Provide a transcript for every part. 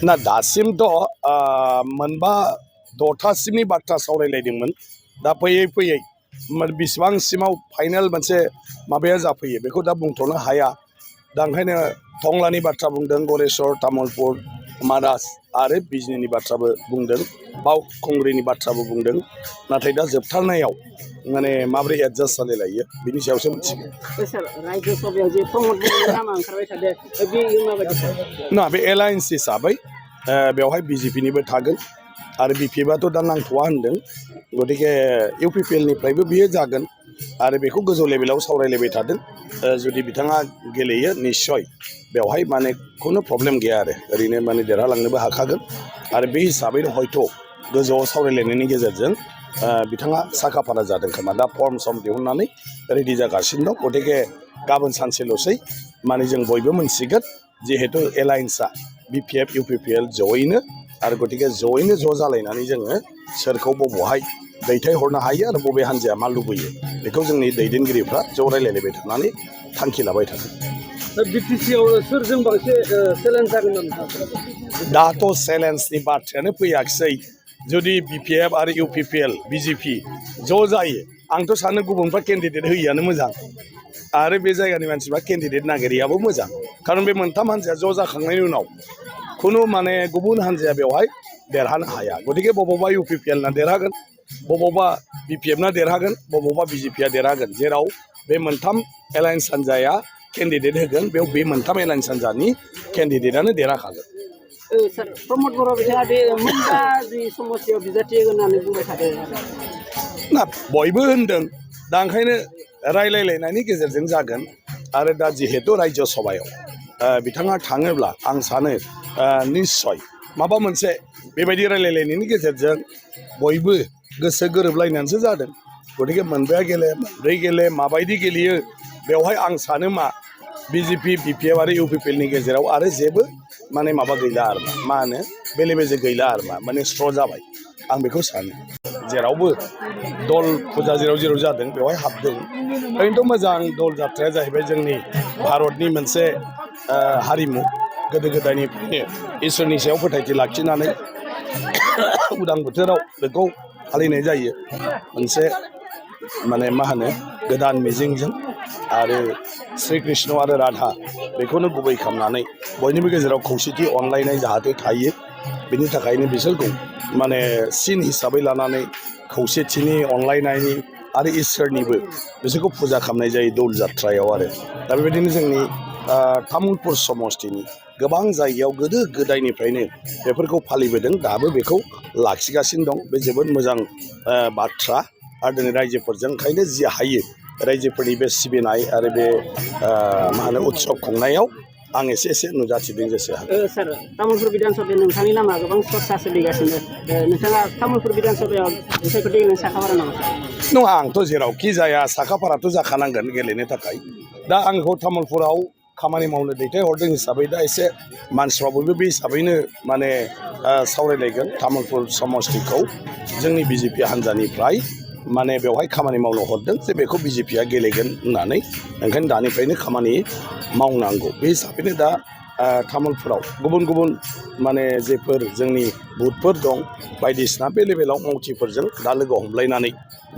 ना दासिमथ' मोनबा द'थासिमनि बाथ्रा सावरायलायदोंमोन दा फैयै फैयै बेसेबांसिमाव फाइनाल मोनसे माबाया जाफैयो बेखौ दा बुंथ'नो हाया दा ओंखायनो टंलानि बाथ्रा बुंदों गरेस्वर तामुलपुर मानास आरो बिजनीनि बाथ्राबो बुंदों बावखुंग्रिनि बाथ्राबो बुंदों नाथाय दा जोबथारनायाव माने माबोरै एडजास्ट जालायलायो बिनि सायावसो मिथिगोन ना बे एलायन्स हिसाबै बेवहाय बिजेपिनिबो थागोन आरो बिपिएफआथ' दा नांथ'वा होनदों गतिके इउपिपिएलनिफ्रायबो बियो जागोन आरो बेखौ गोजौ लेभेलाव सावरायलायबाय थादों जुदि बिथाङा गेलेयो निस्सय बेवहाय माने खुनु प्रब्लेम गैया आरो ओरैनो माने देरहालांनोबो हाखागोन आरो बे हिसाबैनो हयथ' गोजौआव सावरायलायनायनि गेजेरजों बिथाङा साखाफारा जादों खोमा दा फर्म सम दिहुननानै रेडि जागासिनो दं गतिके गाबोन सानसेल'सै माने जों बयबो मोनसिगोन जिहेतु एलायन्सआ बिपिएफ इउपिपिएल जयैनो आरो गतिके जयैनो ज' जालायनानै जोङो सोरखौ बबेहाय दैथायहरनो हायो आरो बबे हान्जाया मा लुबैयो बेखौ जोंनि दैदेनगिरिफ्रा ज' रायलायलायबाय थानानै थांखि लाबाय थागोन बिटिसिआव सोरजों बांसिन चेलेन्ज जागोन दाथ' चेलेन्जनि बाथ्रायानो फैयाखिसै जुदि बिपिएफ आरो इउपिपिएल बिजेपि ज' जायो आंथ' सानो गुबुनफ्रा केन्डिडेट होयियानो मोजां आरो बे जायगानि मानसिफ्रा केन्डिडेट नागिरियाबो मोजां खारन बे मोनथाम हान्जाया ज' जाखांनायनि उनाव खुनु माने गुबुन हान्जाया बेवहाय देरहानो हाया गतिके बबावबा इउपिपिएलना देरहागोन बबावबा बिपिएफना देरहागोन बबावबा बिजेपिया देरहागोन जेराव बे मोनथाम एलायन्स हान्जाया केन्डिडेट होगोन बेयाव बे मोनथाम एलायन्स हान्जानि केन्डिडेटआनो देरहाखागोन सार प्रमद बर' बिथाङा बे मोनबा जि समस्यायाव बिजाथि होननानै बुंबाय थादों ना बयबो होनदों दा ओंखायनो रायलायलायनायनि गेजेरजों जागोन आरो दा जिहेतु रायजो सभायाव बिथाङा थाङोब्ला आं सानो निस्सय माबा मोनसे बेबायदि रायलायलायनायनि गेजेरजों बयबो गोसो गोरोबलायनानैसो जादों गतिके मोनबाया गेले मोनब्रै गेले माबायदि गेलेयो बेवहाय आं सानो बिजेपि बिपिएफ आरो इउपिपिएलनि गेजेराव आरो जेबो माने माबा गैला आरो मा होनो बेले बेजे गैला आरो माने स्ट्र' जाबाय आं बेखौ सानो जेरावबो दल फुजा जेराव जादों बेवहाय हाबदों ओरैनोथ' मोजां दल जाथ्राया जाहैबाय जोंनि भारतनि मोनसे हारिमु गोदो गोदायनिफ्रायनो इसोरनि सायाव फोथायथि लाखिनानै उदां बोथोराव बेखौ फालिनाय जायो मोनसे माने मा होनो गोदान मिजिंजों आरो श्री कृष्ण आरो राधा बेखौनो गुबै खालामनानै बयनिबो गेजेराव खौसेथि अनलायनाय जाहाथे थायो बेनि थाखायनो बिसोरखौ माने सिन हिसाबै लानानै खौसेथिनि अनलायनायनि आरो इसोरनिबो बिसोरखौ फुजा खालामनाय जायो दौल जात्रायाव आरो दा बेबायदिनो जोंनि तामुलपुर समस्तिनि गोबां जायगायाव गोदो गोदायनिफ्रायनो बेफोरखौ फालिबोदों दाबो बेखौ लाखिगासिनो दं बे जोबोद मोजां बाथ्रा आरो दिनै रायजोफोरजों ओंखायनो जि हायो रायजोफोरनि बे सिबिनाय आरो बे मा होनो उत्सब खुंनायाव आं एसे नुजाथिदों जेसे सार तामुलपुर बिधान सभायाव नोंथांनि नामा गोबां चर्चा सोलिगासिनो नोंथाङा तामुलपुर बिधान सभायाव बिसायख'थि गेलेनो साखाफारा नामा नङा आंथ' जेरावखि जाया साखाफाराथ' जाखानांगोन गेलेनो थाखाय दा आंखौ तामुलपुराव खामानि मावनो दैथायहरदों हिसाबै दा एसे मानसिफ्रा बयबो बे हिसाबैनो माने सावरायलायगोन तामुलपुर समस्तिखौ जोंनि बिजेपि हान्जानिफ्राय माने बेवहाय खामानि मावनो हरदों जे बेखौ बिजेपिया गेलेगोन होननानै ओंखायनो दानिफ्रायनो खामानि मावनांगौ बे हिसाबैनो दा तामुलपुराव गुबुन माने जेफोर जोंनि बुथफोर दं बायदिसिना बे लेभेलाव मावथिफोरजों दा लोगो हमलायनानै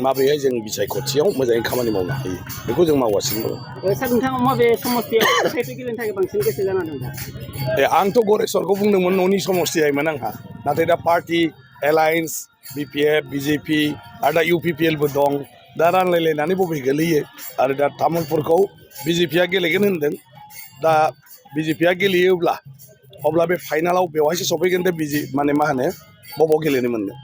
माबोरैहाय जों बिसायख'थियाव मोजाङै खामानि मावनो हायो बेखौ जों मावगासिनो दं सार नोंथाङा माबे समस्तियाव बिसायख'थि गेलेनो थाखाय बांसिन गोसो जाना दं आंथ' गरेस्वरखौ बुंदोंमोन न'नि समस्तियामोन आंहा नाथाय दा पार्टि एलायन्स बिपिएफ बिजेपि आरो दा इउपिपिएलबो दं दा रानलायलायनानै बबे गोलैयो आरो दा तामुलपुरखौ बिजेपिया गेलेगोन होनदों दा बिजेपिया गेलेयोब्ला अब्ला बे फाइनालाव बेवहायसो सफैगोन दे माने मा होनो बबाव गेलेनो मोनगोन